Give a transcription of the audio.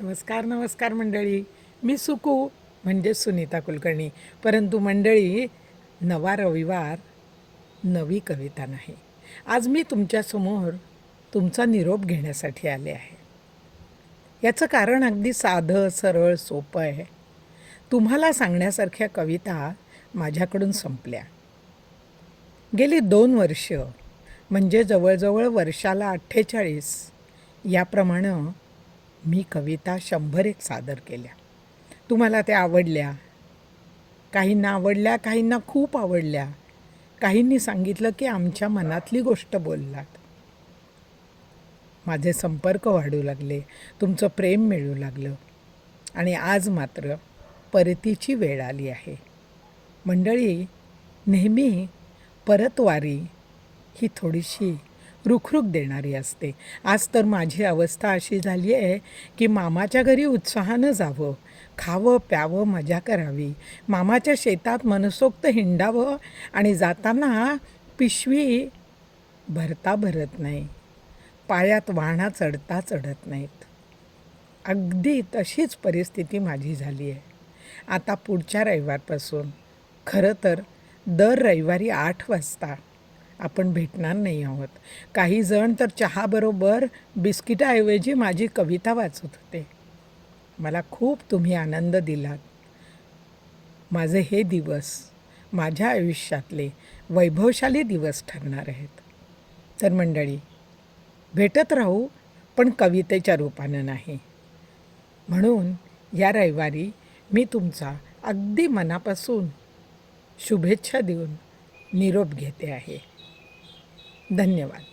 नमस्कार नमस्कार मंडळी. मी सुकू म्हणजे सुनीता कुलकर्णी. परंतु मंडळी, नवा रविवार नवी कविता नाही. आज मी तुमच्यासमोर तुमचा निरोप घेण्यासाठी आले आहे. याचं कारण अगदी साधं सरळ सोपं आहे. तुम्हाला सांगण्यासारख्या कविता माझ्याकडून संपल्या. गेली 2 वर्ष म्हणजे जवळजवळ वर्षाला 48 याप्रमाणे मी कविता 101 सादर केल्या. तुम्हाला त्या आवडल्या, काहींना आवडल्या, काहींना खूप आवडल्या. काहींनी सांगितलं की आमच्या मनातली गोष्ट बोललात. माझे संपर्क वाढू लागले, तुमचं प्रेम मिळू लागलं आणि आज मात्र परतीची वेळ आली आहे. मंडळी, नेहमी परतवारी ही थोडीशी रुखरुख देणारी असते. आज तर माझी अवस्था अशी झाली आहे की मामाच्या घरी उत्साहानं जावं, खावं प्यावं, मजा करावी, मामाच्या शेतात मनसोक्त हिंडावं आणि जाताना पिशवी भरता भरत नाही, पायात वाहना चढता चढत नाहीत. अगदी तशीच परिस्थिती माझी झाली आहे. आता पुढच्या रविवारपासून खरं तर दर रविवारी 8 वाजता आपण भेटणार नाही आहोत. काही जण तर चहाबरोबर बिस्किटाऐवजी माझी कविता वाचत होते. मला खूप तुम्ही आनंद दिलात. माझे हे दिवस माझ्या आयुष्यातले वैभवशाली दिवस ठरणार आहेत. तर मंडळी, भेटत राहू, पण कवितेच्या रूपानं नाही. म्हणून या रविवारी मी तुमचा अगदी मनापासून शुभेच्छा देऊन निरोप घेते आहे. धन्यवाद.